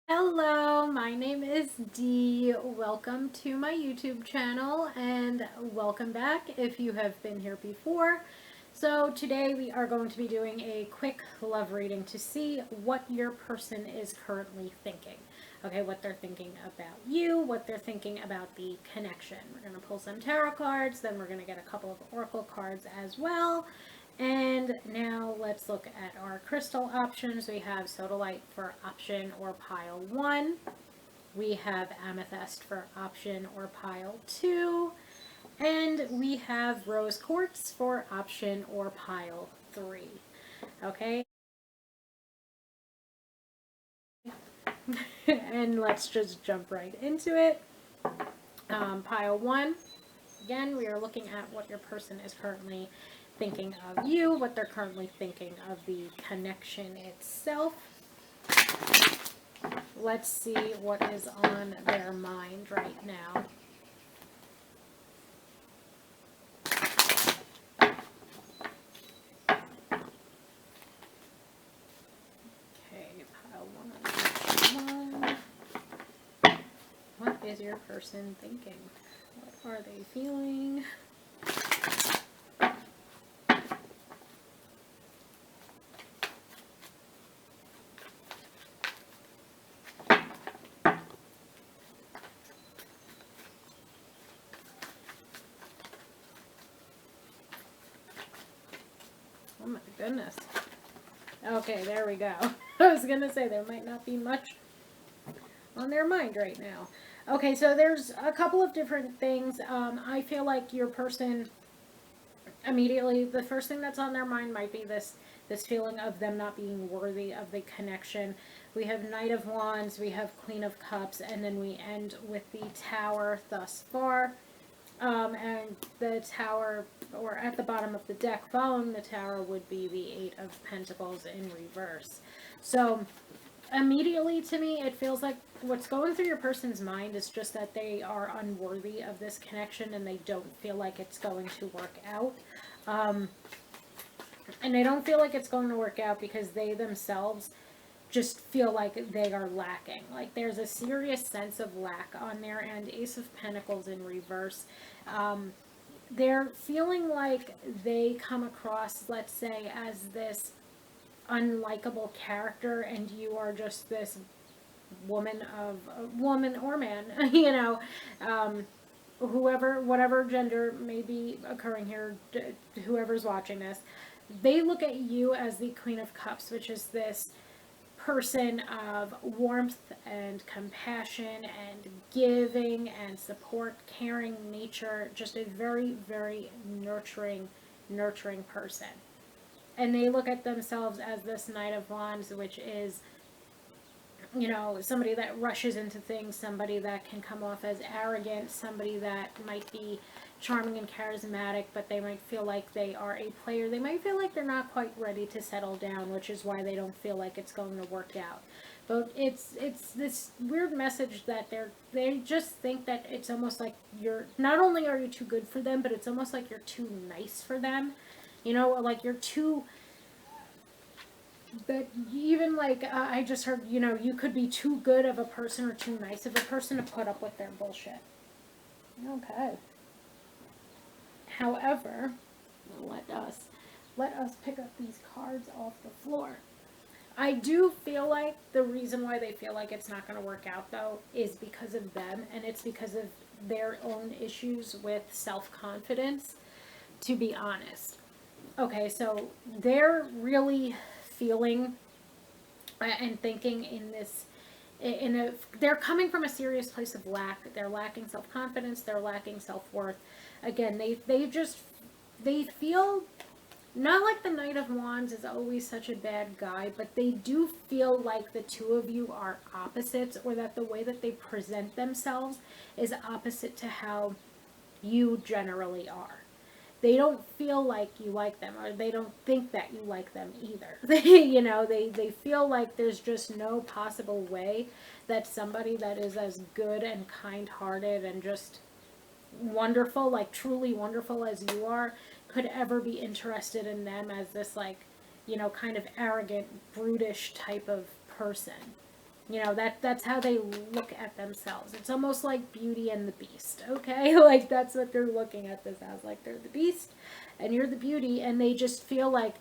Hello, my name is Dee. Welcome to my YouTube channel and welcome back if you have been here before. So today we are going to be doing a quick love reading to see what your person is currently thinking. Okay, what they're thinking about you, what they're thinking about the connection. We're going to pull some tarot cards, then we're going to get a couple of oracle cards as well. And now let's look at our crystal options. We have sodalite for option or pile 1. We have amethyst for option or pile 2. And we have rose quartz for option or pile 3. Okay? And let's just jump right into it. Pile 1. Again, we are looking at what your person is currently thinking of you, what they're currently thinking of the connection itself. Let's see what is on their mind right now. Okay, pile 1. What is your person thinking? What are they feeling? Oh my goodness. Okay, there we go. I was going to say there might not be much on their mind right now. Okay, so there's a couple of different things. I feel like your person immediately, the first thing that's on their mind might be this feeling of them not being worthy of the connection. We have Knight of Wands, we have Queen of Cups, and then we end with the Tower thus far. And the Tower, or at the bottom of the deck following the Tower, would be the Eight of Pentacles in reverse. So immediately to me, it feels like what's going through your person's mind is just that they are unworthy of this connection and they don't feel like it's going to work out. And they don't feel like it's going to work out because they themselves just feel like they are lacking. Like there's a serious sense of lack on their end. Ace of Pentacles in reverse. They're feeling like they come across, let's say, as this unlikable character and you are just this woman or man, whatever gender may be occurring here, whoever's watching this, they look at you as the Queen of Cups, which is this person of warmth and compassion and giving and support, caring nature, just a very, very nurturing person. And they look at themselves as this Knight of Wands, which is, somebody that rushes into things, somebody that can come off as arrogant, somebody that might be charming and charismatic, but they might feel like they are a player. They might feel like they're not quite ready to settle down, which is why they don't feel like it's going to work out. But it's this weird message that they just think that it's almost like you're, not only are you too good for them, but it's almost like you're too nice for them. Like you're too, that even like I just heard, you could be too good of a person or too nice of a person to put up with their bullshit. Okay. However, let us pick up these cards off the floor. I do feel like the reason why they feel like it's not going to work out, though, is because of them, and it's because of their own issues with self-confidence, to be honest. Okay, so they're really feeling and thinking they're coming from a serious place of lack. They're lacking self-confidence, they're lacking self-worth. Again, they feel not like the Knight of Wands is always such a bad guy, but they do feel like the two of you are opposites, or that the way that they present themselves is opposite to how you generally are. They don't feel like you like them, or they don't think that you like them either. They feel like there's just no possible way that somebody that is as good and kind-hearted and just wonderful, like truly wonderful as you are, could ever be interested in them as this, like, kind of arrogant, brutish type of person. You know, that's how they look at themselves. It's almost like Beauty and the Beast, okay? Like, that's what they're looking at this as. Like, they're the Beast, and you're the Beauty, and they just feel like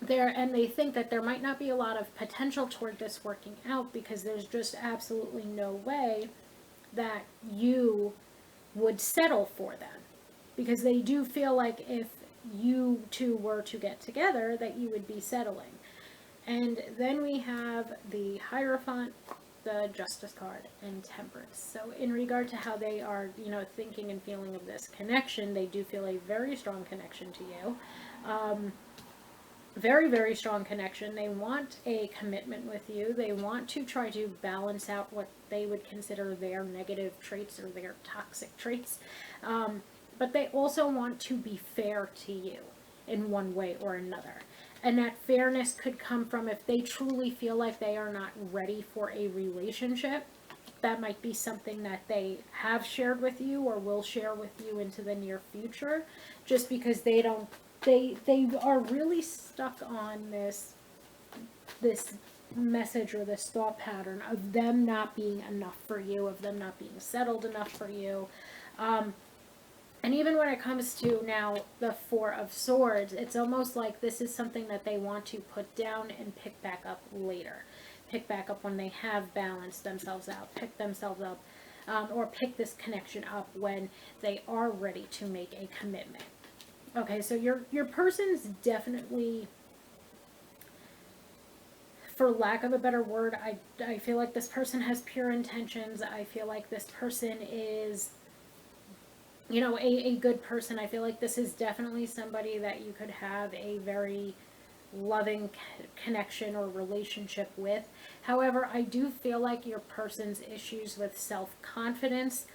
and they think that there might not be a lot of potential toward this working out because there's just absolutely no way that you would settle for them. Because they do feel like if you two were to get together, that you would be settling. And then we have the Hierophant, the Justice card, and Temperance. So in regard to how they are, you know, thinking and feeling of this connection, they do feel a very strong connection to you. Very, very strong connection. They want a commitment with you. They want to try to balance out what they would consider their negative traits or their toxic traits. But they also want to be fair to you in one way or another. And that fairness could come from if they truly feel like they are not ready for a relationship. That might be something that they have shared with you or will share with you into the near future, just because they are really stuck on this message or this thought pattern of them not being enough for you, of them not being settled enough for you. And even when it comes to now the Four of Swords, it's almost like this is something that they want to put down and pick back up later. Pick back up when they have balanced themselves out. Pick themselves up, or pick this connection up when they are ready to make a commitment. Okay, so your person's definitely, for lack of a better word, I feel like this person has pure intentions. I feel like this person is, you know, a good person. I feel like this is definitely somebody that you could have a very loving connection or relationship with. However, I do feel like your person's issues with self-confidence,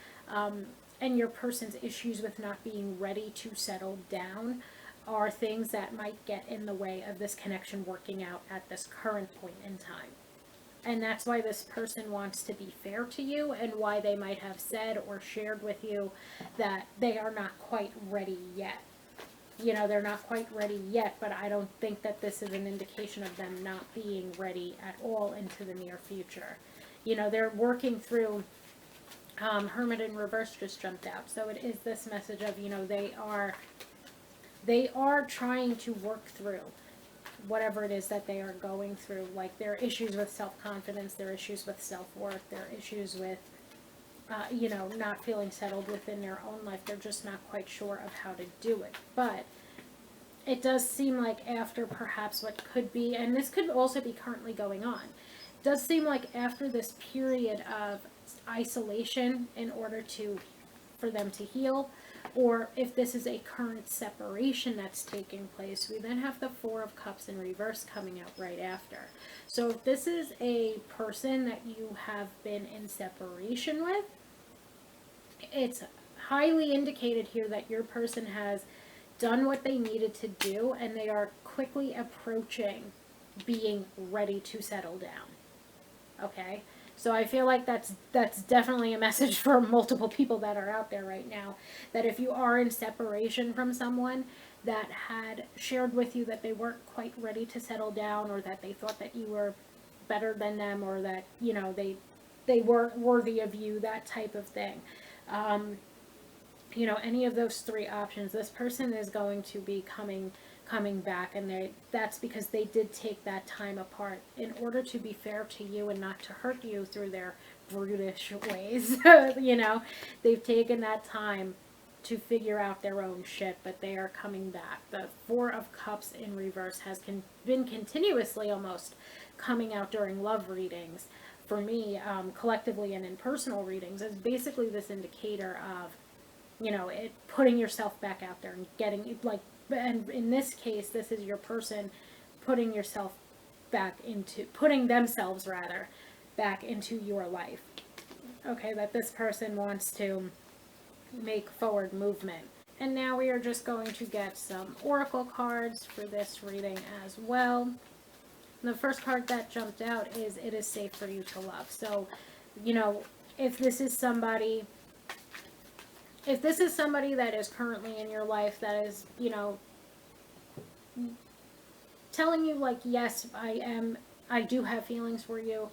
and your person's issues with not being ready to settle down are things that might get in the way of this connection working out at this current point in time. And that's why this person wants to be fair to you, and why they might have said or shared with you that they are not quite ready yet. You know, they're not quite ready yet, but I don't think that this is an indication of them not being ready at all into the near future. You know, they're working through, Hermit in reverse just jumped out. So it is this message of, you know, they are trying to work through whatever it is that they are going through, like their issues with self-confidence, their issues with self-worth, their issues with, you know, not feeling settled within their own life. They're just not quite sure of how to do it. But it does seem like after perhaps what could be, and this could also be currently going on, it does seem like after this period of isolation in order for them to heal, or if this is a current separation that's taking place, we then have the Four of Cups in reverse coming out right after. So if this is a person that you have been in separation with, it's highly indicated here that your person has done what they needed to do, and they are quickly approaching being ready to settle down. Okay? So I feel like that's definitely a message for multiple people that are out there right now, that if you are in separation from someone that had shared with you that they weren't quite ready to settle down, or that they thought that you were better than them, or that, you know, they weren't worthy of you, that type of thing. You know, any of those three options, this person is going to be coming back, and that's because they did take that time apart in order to be fair to you and not to hurt you through their brutish ways. You know, they've taken that time to figure out their own shit, but they are coming back. The Four of Cups in reverse has been continuously almost coming out during love readings for me, collectively and in personal readings, is basically this indicator of, you know, putting yourself back out there and getting, like, and in this case, this is your person putting themselves rather back into your life. Okay, that this person wants to make forward movement. And now we are just going to get some oracle cards for this reading as well. And the first card that jumped out is "It is safe for you to love." So, you know, if this is somebody that is currently in your life that is, you know, telling you like, yes, I do have feelings for you,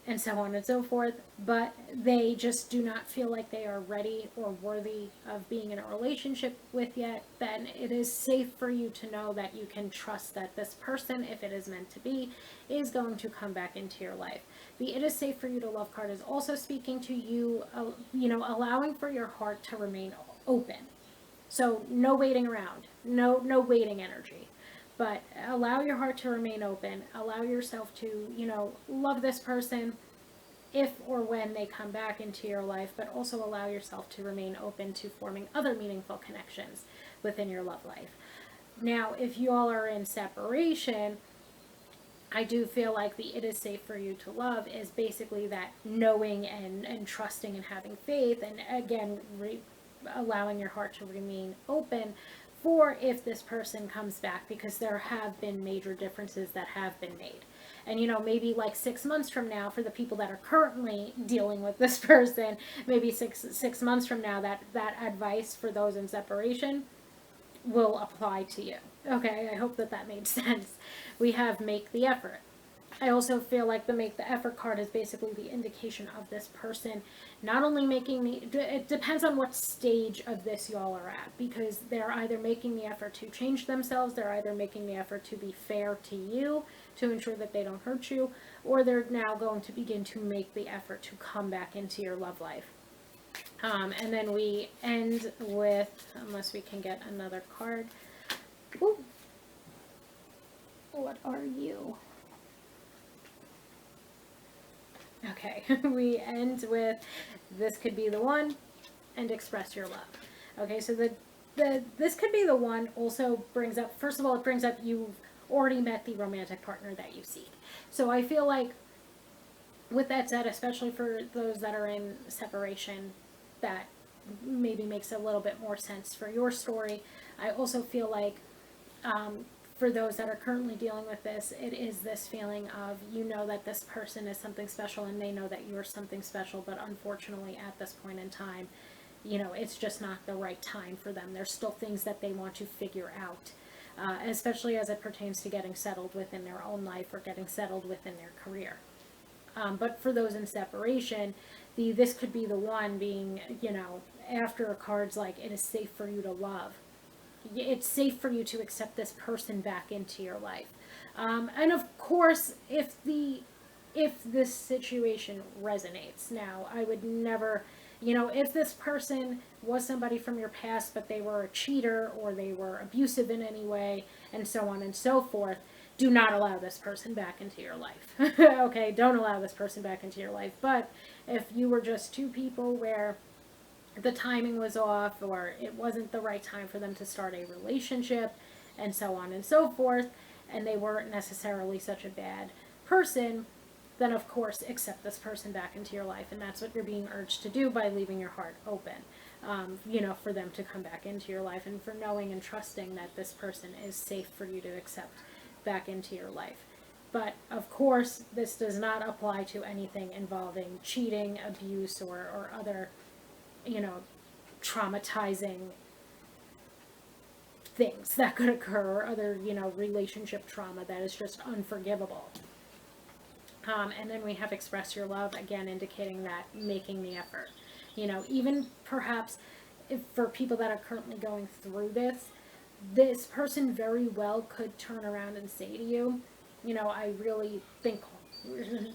and so on and so forth, but they just do not feel like they are ready or worthy of being in a relationship with yet, then it is safe for you to know that you can trust that this person, if it is meant to be, is going to come back into your life. The "it is safe for you to love" card is also speaking to you, allowing for your heart to remain open. So no waiting around, no waiting energy, but allow your heart to remain open. Allow yourself to, love this person if or when they come back into your life, but also allow yourself to remain open to forming other meaningful connections within your love life. Now, if you all are in separation, I do feel like the "it is safe for you to love" is basically that knowing and trusting and having faith, and again, allowing your heart to remain open for if this person comes back, because there have been major differences that have been made. And maybe like 6 months from now, for the people that are currently dealing with this person, maybe six months from now, that advice for those in separation will apply to you. Okay, I hope that made sense. We have "make the effort." I also feel like the "make the effort" card is basically the indication of this person not only making it depends on what stage of this y'all are at, because they're either making the effort to change themselves, they're either making the effort to be fair to you, to ensure that they don't hurt you, or they're now going to begin to make the effort to come back into your love life. And then we end with, unless we can get another card. Ooh. What are you? Okay, we end with "this could be the one" and "express your love." Okay, so the "this could be the one" also brings up, first of all, it brings up you've already met the romantic partner that you seek. So I feel like, with that said, especially for those that are in separation, that maybe makes a little bit more sense for your story. I also feel like, for those that are currently dealing with this, it is this feeling of, that this person is something special and they know that you're something special, but unfortunately at this point in time, it's just not the right time for them. There's still things that they want to figure out, especially as it pertains to getting settled within their own life or getting settled within their career. But for those in separation, "this could be the one" being, after cards like "it is safe for you to love." It's safe for you to accept this person back into your life. And of course, if this situation resonates, now I would never, if this person was somebody from your past, but they were a cheater or they were abusive in any way, and so on and so forth, do not allow this person back into your life. Okay, don't allow this person back into your life. But if you were just two people where the timing was off, or it wasn't the right time for them to start a relationship, and so on and so forth, and they weren't necessarily such a bad person, then of course accept this person back into your life. And that's what you're being urged to do by leaving your heart open, for them to come back into your life, and for knowing and trusting that this person is safe for you to accept back into your life. But of course, this does not apply to anything involving cheating, abuse, or other traumatizing things that could occur, or other, relationship trauma that is just unforgivable. And then we have "express your love," again indicating that making the effort. Even perhaps if for people that are currently going through this person very well could turn around and say to you, "I really think,"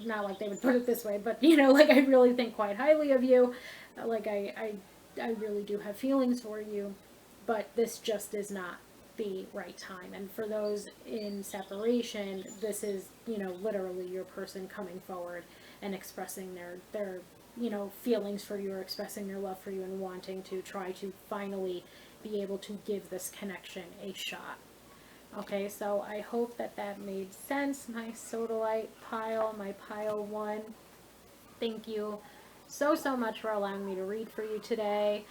not like they would put it this way, but like, "I really think quite highly of you. Like, I really do have feelings for you, but this just is not the right time." And for those in separation, this is, literally your person coming forward and expressing their feelings for you, or expressing their love for you, and wanting to try to finally be able to give this connection a shot. Okay, so I hope that made sense, my sodalite pile, my pile 1. Thank you so much for allowing me to read for you today.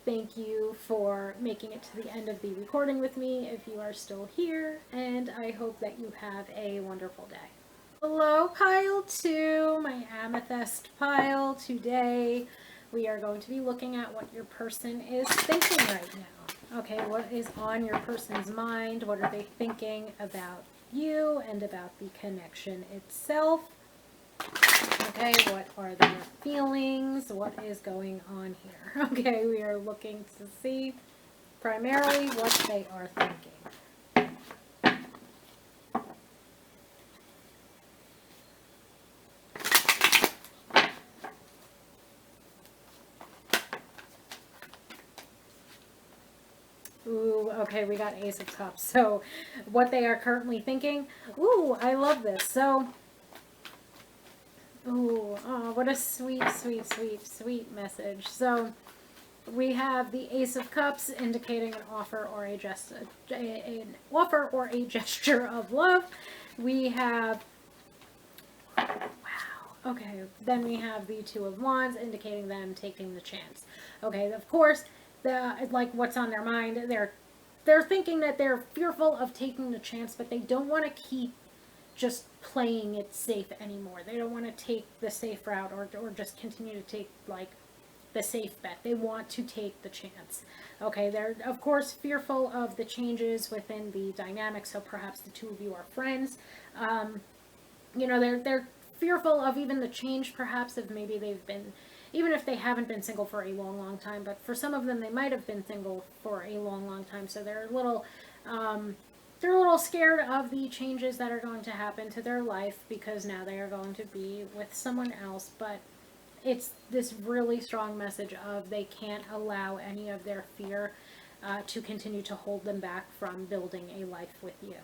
Thank you for making it to the end of the recording with me, if you are still here, and I hope that you have a wonderful day. Hello, pile 2, my amethyst pile. Today we are going to be looking at what your person is thinking right now. Okay, what is on your person's mind? What are they thinking about you and about the connection itself? Okay, Okay, what are their feelings? What is going on here? Okay, we are looking to see primarily what they are thinking. Ooh, okay, we got Ace of Cups. So, what they are currently thinking. Ooh, I love this. So, ooh, oh, what a sweet, sweet, sweet, sweet message. So, we have the Ace of Cups indicating an offer or an offer or a gesture of love. We have, wow, okay, then we have the Two of Wands indicating them taking the chance. Okay, of course, like what's on their mind, they're thinking that they're fearful of taking the chance, but they don't want to keep just playing it safe anymore. They don't want to take the safe route or just continue to take like the safe bet. They want to take the chance. Okay, they're of course fearful of the changes within the dynamic, so perhaps the two of you are friends. You know, they're fearful of even the change perhaps of maybe they've been, even if they haven't been single for a long, long time, but for some of them they might have been single for a long, long time, so they're a little scared of the changes that are going to happen to their life because now they are going to be with someone else. But it's this really strong message of they can't allow any of their fear to continue to hold them back from building a life with you.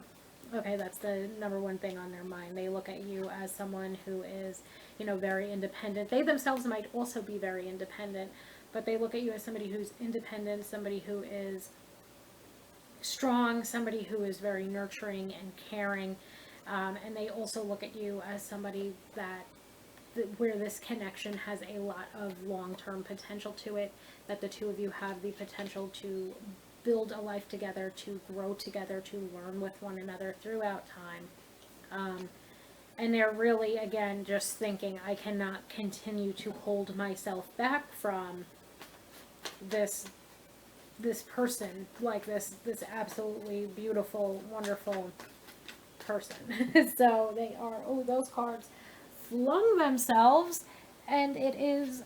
Okay, that's the number one thing on their mind. They look at you as someone who is, you know, very independent. They themselves might also be very independent, but they look at you as somebody who's independent, somebody who is strong, somebody who is very nurturing and caring. And they also look at you as somebody that where this connection has a lot of long-term potential to it, that the two of you have the potential to build a life together, to grow together, to learn with one another throughout time. And they're really, again, just thinking, I cannot continue to hold myself back from this person, like this absolutely beautiful, wonderful person. So they are, oh, those cards flung themselves, and it is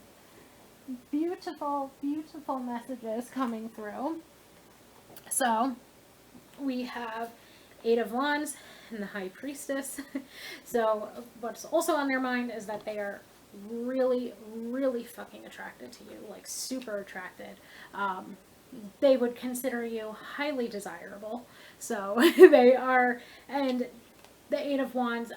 beautiful, beautiful messages coming through. So we have Eight of Wands and the High Priestess. So what's also on their mind is that they are really, really fucking attracted to you, like super attracted. They would consider you highly desirable. So they are, and the Eight of Wands,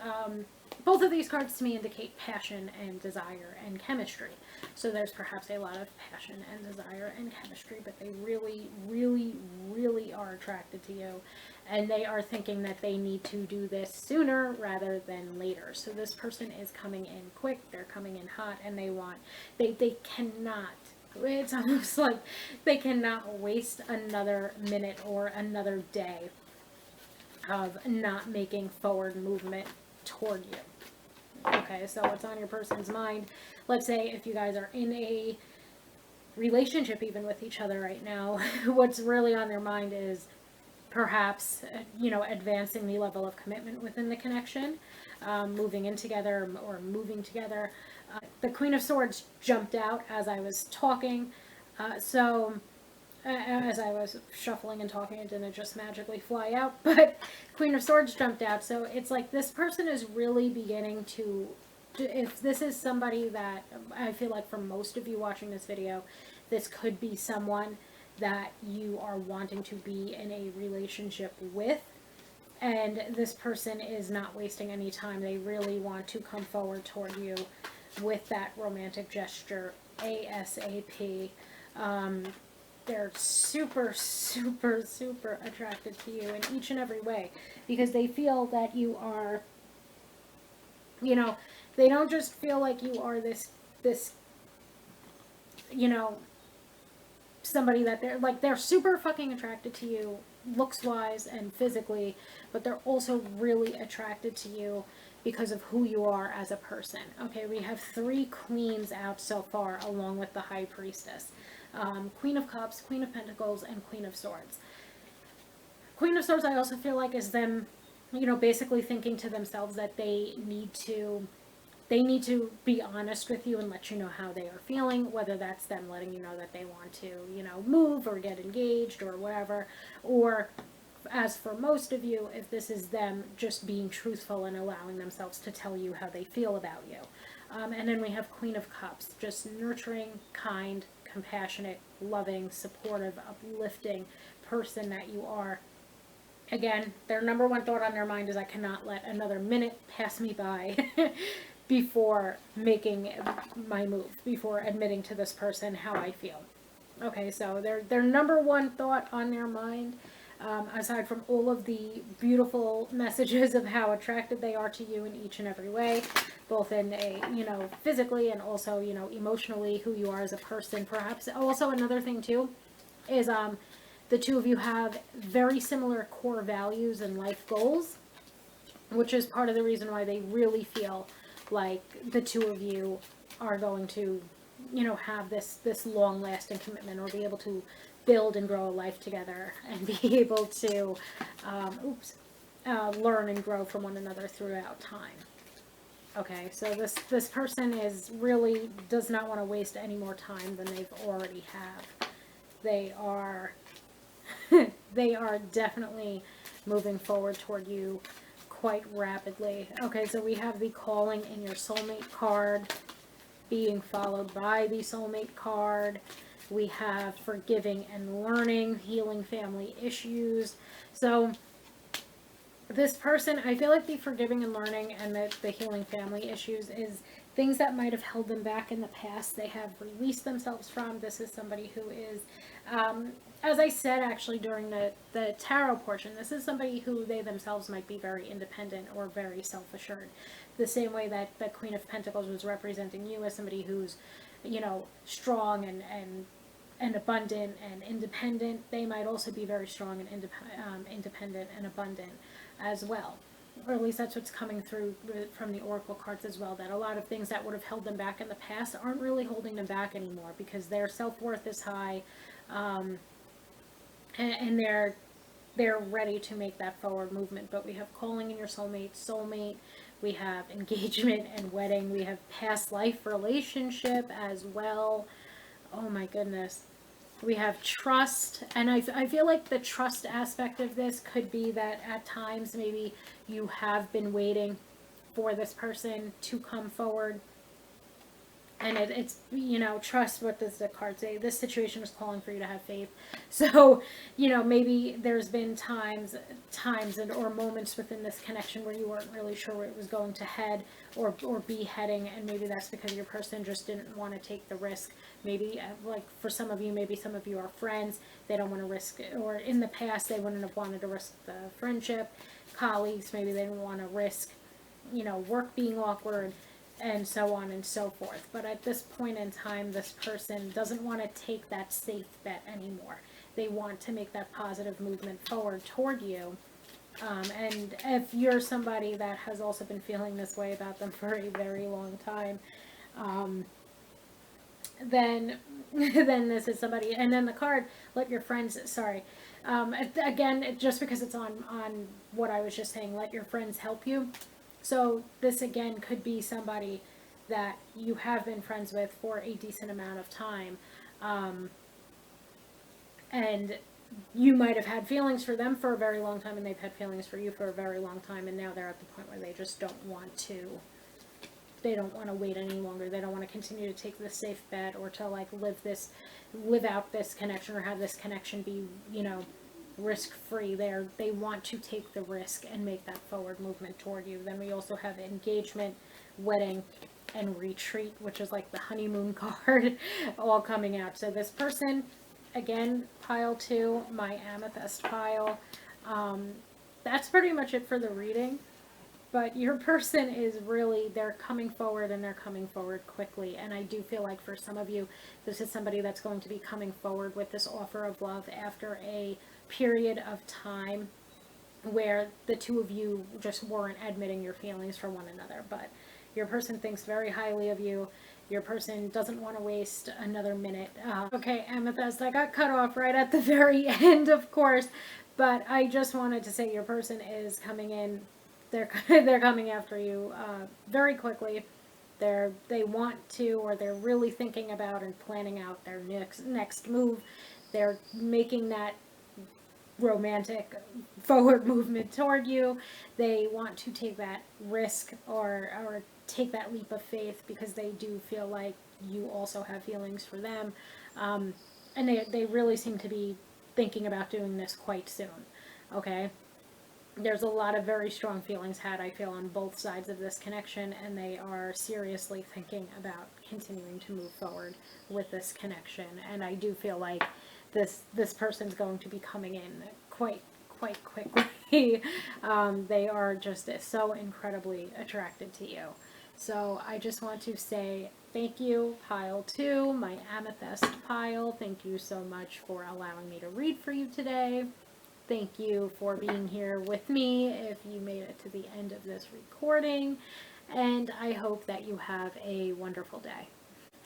both of these cards to me indicate passion and desire and chemistry. So there's perhaps a lot of passion and desire and chemistry, but they really, really, really are attracted to you. And they are thinking that they need to do this sooner rather than later. So this person is coming in quick, they're coming in hot, and they cannot, it's almost like they cannot waste another minute or another day of not making forward movement toward you. Okay, so what's on your person's mind? Let's say if you guys are in a relationship even with each other right now, what's really on their mind is perhaps, you know, advancing the level of commitment within the connection, moving in together or moving together. The Queen of Swords jumped out as I was talking, so as I was shuffling and talking, it didn't just magically fly out, but Queen of Swords jumped out. So it's like this person is really beginning to, if this is somebody that, I feel like for most of you watching this video, this could be someone that you are wanting to be in a relationship with, and this person is not wasting any time. They really want to come forward toward you with that romantic gesture ASAP. They're super, super, super attracted to you in each and every way because they feel that you are, you know, they don't just feel like you are this, you know, somebody that they're super fucking attracted to you looks wise and physically, but they're also really attracted to you because of who you are as a person. Okay, we have 3 queens out so far along with the High Priestess. Queen of Cups, Queen of Pentacles, and Queen of Swords. Queen of Swords I also feel like is them, you know, basically thinking to themselves that they need to they need to be honest with you and let you know how they are feeling, whether that's them letting you know that they want to, move or get engaged or whatever, or as for most of you, if this is them just being truthful and allowing themselves to tell you how they feel about you. And then we have Queen of Cups, just nurturing, kind, compassionate, loving, supportive, uplifting person that you are. Again, their number one thought on their mind is, I cannot let another minute pass me by before making my move, before admitting to this person how I feel. Okay, so their number one thought on their mind, aside from all of the beautiful messages of how attracted they are to you in each and every way, both in a, physically and also, emotionally, who you are as a person. Perhaps also another thing too is the two of you have very similar core values and life goals, which is part of the reason why they really feel like the two of you are going to, have this long lasting commitment, or be able to build and grow a life together, and be able to learn and grow from one another throughout time. Okay, so this person really does not want to waste any more time than they've already have. They are they are definitely moving forward toward you quite rapidly. Okay, so we have the calling in your soulmate card being followed by the soulmate card. We have forgiving and learning, healing family issues. So this person, I feel like the forgiving and learning and the healing family issues is things that might have held them back in the past. They have released themselves from. This is somebody who is, as I said actually during the tarot portion, this is somebody who they themselves might be very independent or very self-assured. The same way that the Queen of Pentacles was representing you as somebody who's, strong and abundant and independent. They might also be very strong and independent and abundant as well. Or at least that's what's coming through from the Oracle cards as well, that a lot of things that would have held them back in the past aren't really holding them back anymore, because their self-worth is high, and they're ready to make that forward movement. But we have calling in your soulmate, we have engagement and wedding, we have past life relationship as well. Oh my goodness. We have trust, and I feel like the trust aspect of this could be that at times maybe you have been waiting for this person to come forward, and it's trust. What does the card say? This situation is calling for you to have faith. So maybe there's been times or moments within this connection where you weren't really sure where it was going to head or be heading, and maybe that's because your person just didn't want to take the risk. Maybe like for some of you, maybe some of you are friends, they don't want to risk it, or in the past they wouldn't have wanted to risk the friendship. Colleagues, maybe they didn't want to risk work being awkward, and so on and so forth. But at this point in time, this person doesn't want to take that safe bet anymore. They want to make that positive movement forward toward you. And if you're somebody that has also been feeling this way about them for a very long time, then this is somebody. And then the card, let your friends, again, just because it's on what I was just saying, let your friends help you. So this again could be somebody that you have been friends with for a decent amount of time, and you might have had feelings for them for a very long time, and they've had feelings for you for a very long time, and now they're at the point where they just don't want to wait any longer. They don't want to continue to take the safe bet, or to like live out this connection, or have this connection be risk-free. They want to take the risk and make that forward movement toward you. Then we also have engagement, wedding, and retreat, which is like the honeymoon card, all coming out. So this person, again, pile 2, my amethyst pile. That's pretty much it for the reading. But your person is really, they're coming forward, and they're coming forward quickly. And I do feel like for some of you, this is somebody that's going to be coming forward with this offer of love after a period of time where the two of you just weren't admitting your feelings for one another. But your person thinks very highly of you. Your person doesn't want to waste another minute. Okay, Amethyst, I got cut off right at the very end, of course. But I just wanted to say your person is coming in. They're coming after you very quickly. they want to, or they're really thinking about and planning out their next move. They're making that romantic forward movement toward you. They want to take that risk, or take that leap of faith, because they do feel like you also have feelings for them. And they really seem to be thinking about doing this quite soon. Okay? There's a lot of very strong feelings had, I feel, on both sides of this connection, and they are seriously thinking about continuing to move forward with this connection. And I do feel like this person's going to be coming in quite quickly. They are just so incredibly attracted to you. So I just want to say thank you, pile 2, my amethyst pile. Thank you so much for allowing me to read for you today. Thank you for being here with me if you made it to the end of this recording, and I hope that you have a wonderful day.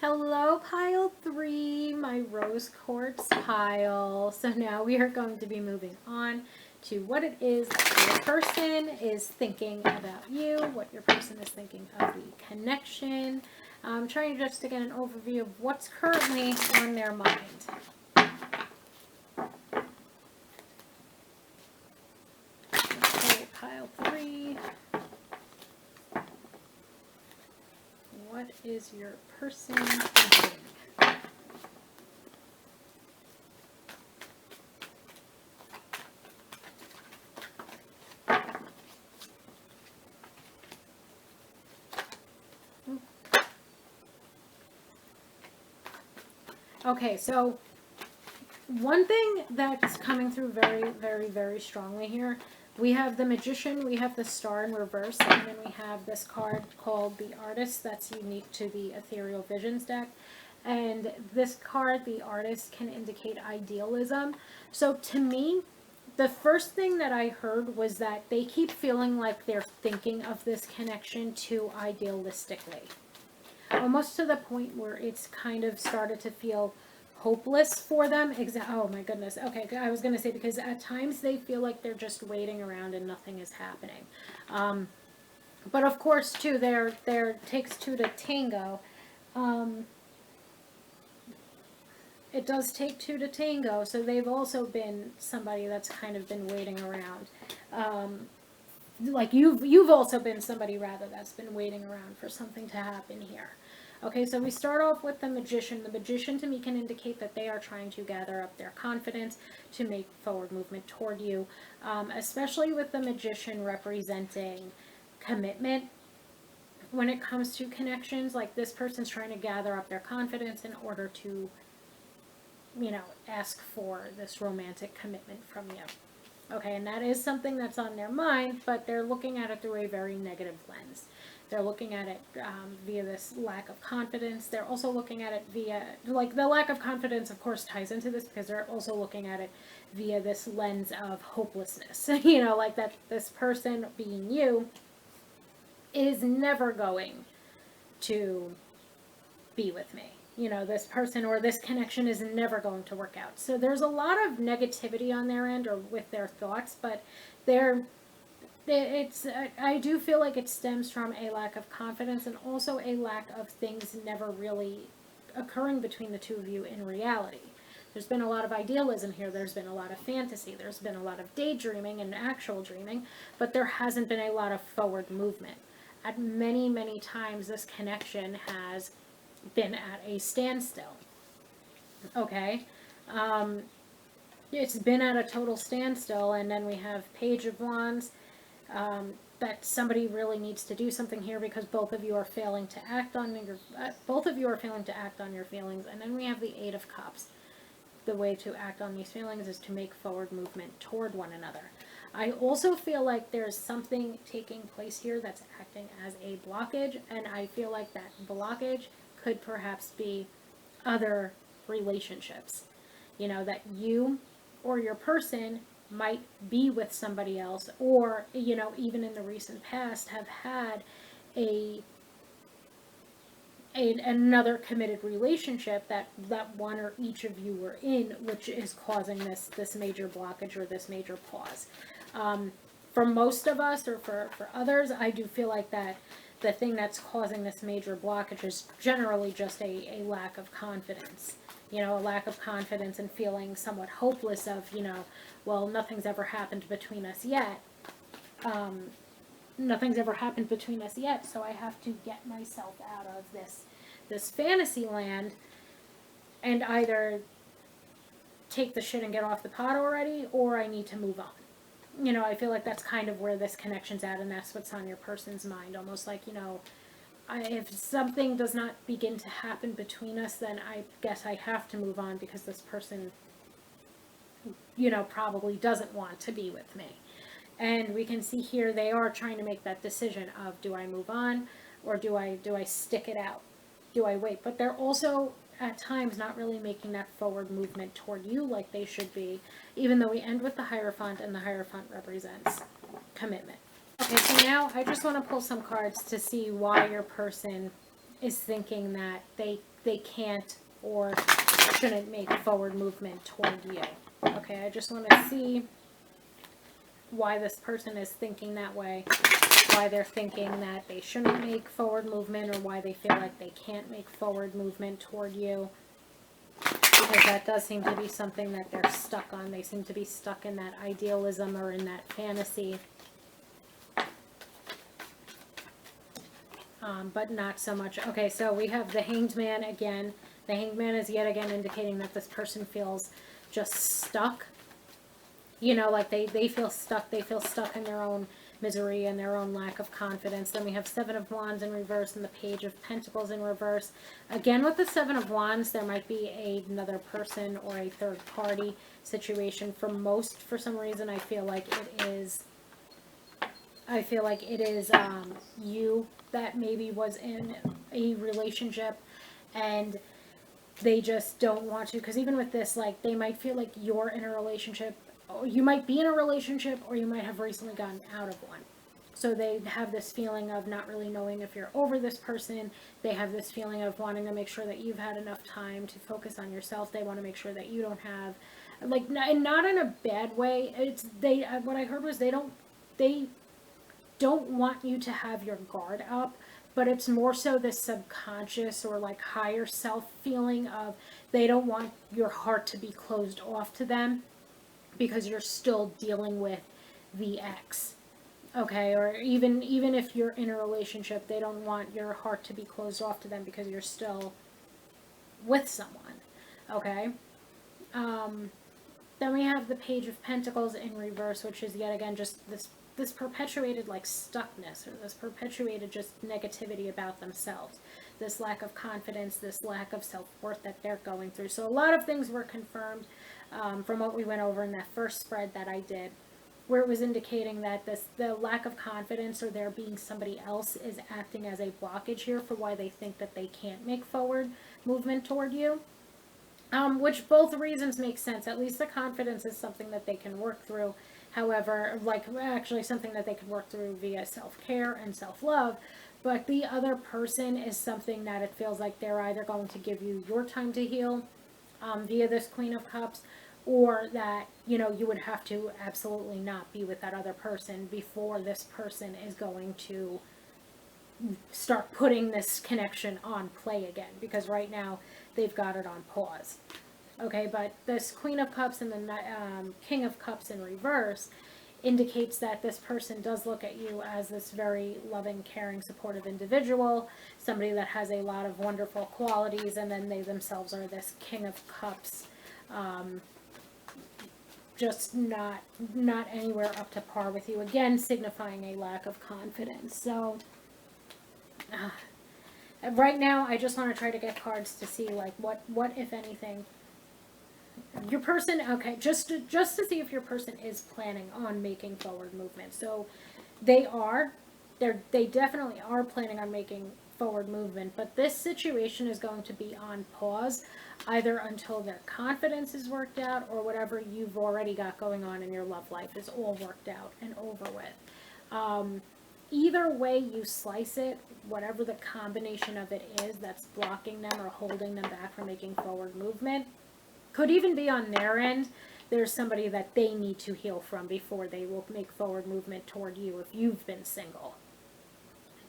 Hello, pile 3, my rose quartz pile. So now we are going to be moving on to what it is your person is thinking about you, what your person is thinking of the connection. I'm trying just to get an overview of what's currently on their mind. Pile 3. What is your person thinking? Okay, so one thing that's coming through very strongly here, we have the Magician, we have the Star in reverse, and then we have this card called the Artist that's unique to the Ethereal Visions deck. And this card, the Artist, can indicate idealism. So to me, the first thing that I heard was that they keep feeling like they're thinking of this connection too idealistically. Almost to the point where it's kind of started to feel hopeless for them. Oh my goodness. Okay, I was going to say, because at times they feel like they're just waiting around and nothing is happening. But of course, too, there takes two to tango. It does take two to tango, so they've also been somebody that's kind of been waiting around. Like you've also been somebody, rather, that's been waiting around for something to happen here. Okay, so we start off with the Magician. The Magician, to me, can indicate that they are trying to gather up their confidence to make forward movement toward you, especially with the Magician representing commitment. When it comes to connections, like, this person's trying to gather up their confidence in order to, ask for this romantic commitment from you. Okay, and that is something that's on their mind, but they're looking at it through a very negative lens. They're looking at it via this lack of confidence. They're also looking at it via, like, the lack of confidence, of course, ties into this, because they're also looking at it via this lens of hopelessness. Like, that this person, being you, is never going to be with me. This person or this connection is never going to work out. So there's a lot of negativity on their end, or with their thoughts, but I do feel like it stems from a lack of confidence, and also a lack of things never really occurring between the two of you in reality. There's been a lot of idealism here. There's been a lot of fantasy. There's been a lot of daydreaming and actual dreaming, but there hasn't been a lot of forward movement. At many times, this connection has been at a standstill. Okay? It's been at a total standstill, and then we have Page of Wands. That somebody really needs to do something here, because both of you are failing to act on your feelings. And then we have the Eight of Cups. The way to act on these feelings is to make forward movement toward one another. I also feel like there's something taking place here that's acting as a blockage, and I feel like that blockage could perhaps be other relationships. That you or your person might be with somebody else, or, even in the recent past, have had another committed relationship that one or each of you were in, which is causing this major blockage, or this major pause. For most of us, or for others, I do feel like that the thing that's causing this major blockage is generally just a lack of confidence. You know, a lack of confidence and feeling somewhat hopeless of, you know, well, nothing's ever happened between us yet. Nothing's ever happened between us yet, so I have to get myself out of this fantasy land and either take the shit and get off the pot already, or I need to move on. You know, I feel like that's kind of where this connection's at, and that's what's on your person's mind. Almost like, you know, if something does not begin to happen between us, then I guess I have to move on because this person, you know, probably doesn't want to be with me. And we can see here they are trying to make that decision of, do I move on or do I stick it out? Do I wait? But they're also at times not really making that forward movement toward you like they should be, even though we end with the Hierophant, and the Hierophant represents commitment. Okay, so now I just want to pull some cards to see why your person is thinking that they can't or shouldn't make forward movement toward you. Okay, I just want to see why this person is thinking that way, why they're thinking that they shouldn't make forward movement, or why they feel like they can't make forward movement toward you. Because that does seem to be something that they're stuck on. They seem to be stuck in that idealism or in that fantasy. But not so much. Okay, so we have the Hanged Man again. The Hanged Man is yet again indicating that this person feels just stuck. You know, like they feel stuck. They feel stuck in their own misery and their own lack of confidence. Then we have Seven of Wands in reverse and the Page of Pentacles in reverse. Again, with the Seven of Wands, there might be another person or a third party situation. For some reason, I feel like it is you that maybe was in a relationship and they just don't want to, because even with this, like, they might feel like you're in a relationship, or you might be in a relationship, or you might have recently gotten out of one. So they have this feeling of not really knowing if you're over this person. They have this feeling of wanting to make sure that you've had enough time to focus on yourself. They want to make sure that you don't have, like, and not in a bad way. What I heard was they don't want you to have your guard up, but it's more so this subconscious or like higher self feeling of they don't want your heart to be closed off to them because you're still dealing with the ex. Okay, or even if you're in a relationship, they don't want your heart to be closed off to them because you're still with someone. Okay? Then we have the Page of Pentacles in reverse, which is yet again just this perpetuated like stuckness, or this perpetuated just negativity about themselves, this lack of confidence, this lack of self-worth that they're going through. So a lot of things were confirmed from what we went over in that first spread that I did, where it was indicating that the lack of confidence or there being somebody else is acting as a blockage here for why they think that they can't make forward movement toward you. Which both reasons make sense. At least the confidence is something that they can work through. However, like actually something that they can work through via self-care and self-love. But the other person is something that it feels like they're either going to give you your time to heal via this Queen of Cups, or that, you know, you would have to absolutely not be with that other person before this person is going to start putting this connection on play again, because right now they've got it on pause. Okay, but this Queen of Cups and the King of Cups in reverse indicates that this person does look at you as this very loving, caring, supportive individual, somebody that has a lot of wonderful qualities, and then they themselves are this King of Cups, just not anywhere up to par with you, again signifying a lack of confidence. So right now I just want to try to get cards to see like what if anything your person, okay, just to see if your person is planning on making forward movement. So they definitely are planning on making forward movement, but this situation is going to be on pause either until their confidence is worked out, or whatever you've already got going on in your love life is all worked out and over with. Either way you slice it, whatever the combination of it is that's blocking them or holding them back from making forward movement, could even be on their end. There's somebody that they need to heal from before they will make forward movement toward you if you've been single.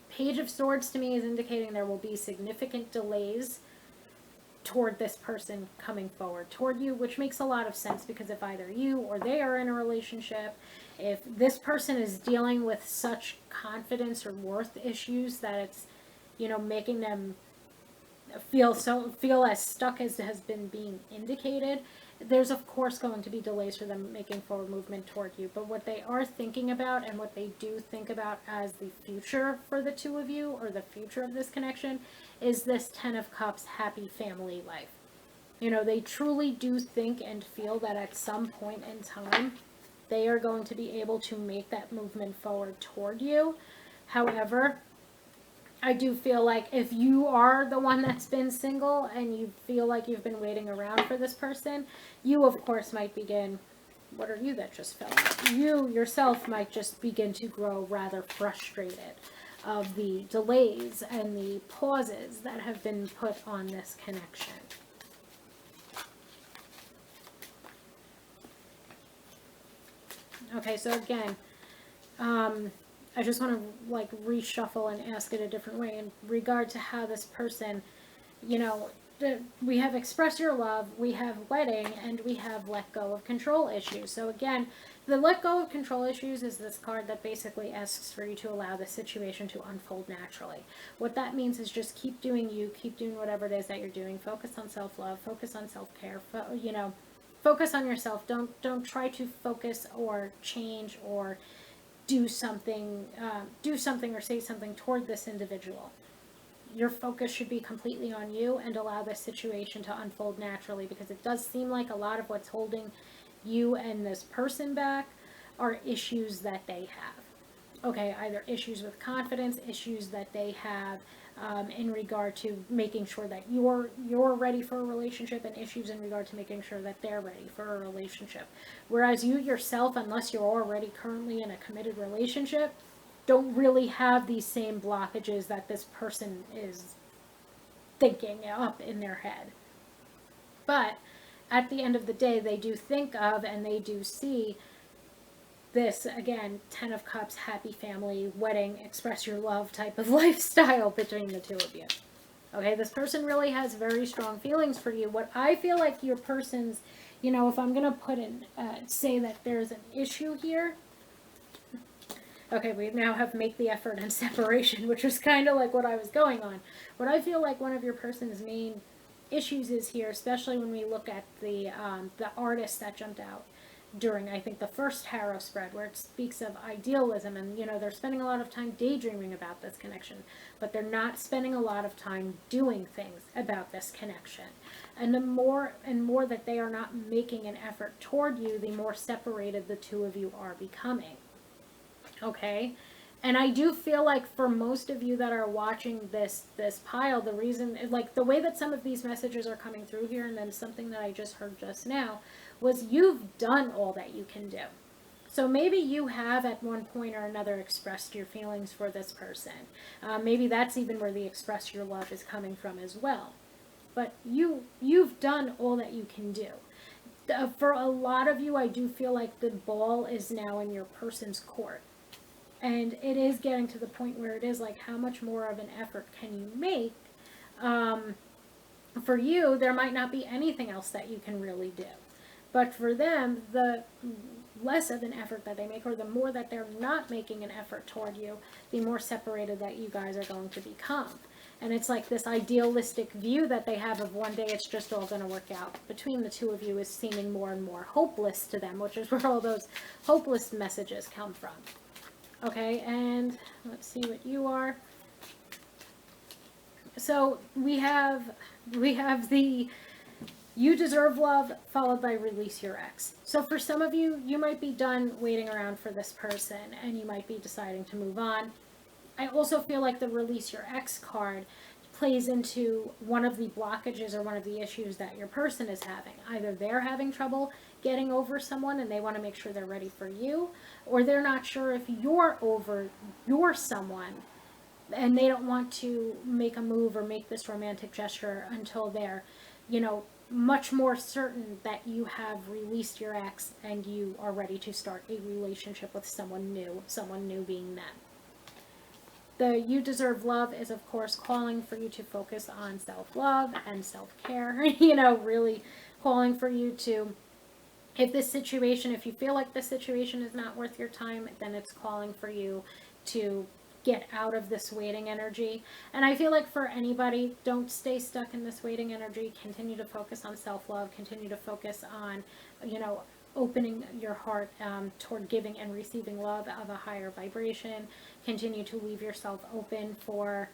Page of Swords to me is indicating there will be significant delays toward this person coming forward toward you, which makes a lot of sense, because if either you or they are in a relationship, if this person is dealing with such confidence or worth issues that it's, making them feel as stuck as has been being indicated, there's of course going to be delays for them making forward movement toward you. But what they are thinking about, and what they do think about as the future for the two of you, or the future of this connection, is this Ten of Cups happy family life. They truly do think and feel that at some point in time they are going to be able to make that movement forward toward you. However, I do feel like if you are the one that's been single and you feel like you've been waiting around for this person, you of course might begin, what are you that just fell out? You yourself might just begin to grow rather frustrated of the delays and the pauses that have been put on this connection. Okay, so again, I just want to reshuffle and ask it a different way in regard to how this person, we have express your love, we have wedding, and we have let go of control issues. So again, the let go of control issues is this card that basically asks for you to allow the situation to unfold naturally. What that means is just keep doing you, keep doing whatever it is that you're doing. Focus on self-love, focus on self-care, focus on yourself. Don't try to focus or change or do something or say something toward this individual. Your focus should be completely on you and allow this situation to unfold naturally, because it does seem like a lot of what's holding you and this person back are issues that they have. Okay, either issues with confidence, issues that they have in regard to making sure that you're ready for a relationship, and issues in regard to making sure that they're ready for a relationship. Whereas you yourself, unless you're already currently in a committed relationship, don't really have these same blockages that this person is thinking up in their head. But at the end of the day, they do think of and they do see this, again, Ten of Cups, happy family, wedding, express your love type of lifestyle between the two of you. Okay, this person really has very strong feelings for you. What I feel like your person's, if I'm going to put in, say that there's an issue here. Okay, we now have make the effort and separation, which was kind of like what I was going on. What I feel like one of your person's main issues is here, especially when we look at the artist that jumped out during, I think, the first tarot spread, where it speaks of idealism, and they're spending a lot of time daydreaming about this connection, but they're not spending a lot of time doing things about this connection. And the more and more that they are not making an effort toward you, the more separated the two of you are becoming. Okay? And I do feel like for most of you that are watching this pile, the reason, like the way that some of these messages are coming through here, and then something that I just heard just now, was you've done all that you can do. So maybe you have at one point or another expressed your feelings for this person. Maybe that's even where the express your love is coming from as well. But you've done all that you can do. For a lot of you, I do feel like the ball is now in your person's court. And it is getting to the point where it is like, how much more of an effort can you make? For you, there might not be anything else that you can really do. But for them, the less of an effort that they make, or the more that they're not making an effort toward you, the more separated that you guys are going to become. And it's like this idealistic view that they have of one day it's just all going to work out between the two of you is seeming more and more hopeless to them, which is where all those hopeless messages come from. Okay, and let's see what you are. So we have the you deserve love, followed by release your ex. So for some of you, you might be done waiting around for this person, and you might be deciding to move on. I also feel like the release your ex card plays into one of the blockages or one of the issues that your person is having. Either they're having trouble getting over someone and they want to make sure they're ready for you, or they're not sure if you're over your someone and they don't want to make a move or make this romantic gesture until they're, much more certain that you have released your ex and you are ready to start a relationship with someone new being them. The You Deserve Love is, of course, calling for you to focus on self-love and self-care. You know, really calling for you to, if you feel like this situation is not worth your time, then it's calling for you to get out of this waiting energy. And I feel like for anybody, don't stay stuck in this waiting energy. Continue to focus on self-love. Continue to focus on, opening your heart toward giving and receiving love of a higher vibration. Continue to leave yourself open for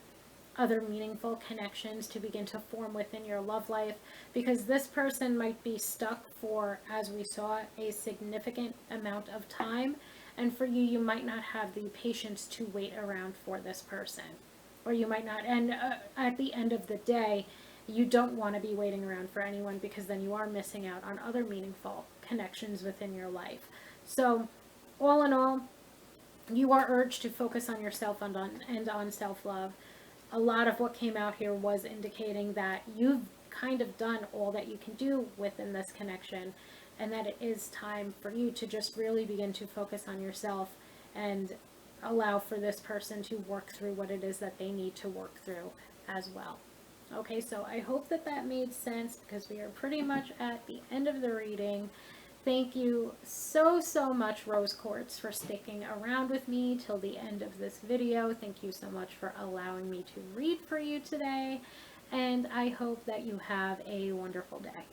other meaningful connections to begin to form within your love life, because this person might be stuck for, as we saw, a significant amount of time, and for you, you might not have the patience to wait around for this person, or you might not, and at the end of the day, you don't want to be waiting around for anyone, because then you are missing out on other meaningful connections within your life. So all in all, you are urged to focus on yourself and on self-love. A lot of what came out here was indicating that you've kind of done all that you can do within this connection, and that it is time for you to just really begin to focus on yourself and allow for this person to work through what it is that they need to work through as well. Okay, so I hope that that made sense, because we are pretty much at the end of the reading. Thank you so, so much, Rose Quartz, for sticking around with me till the end of this video. Thank you so much for allowing me to read for you today, and I hope that you have a wonderful day.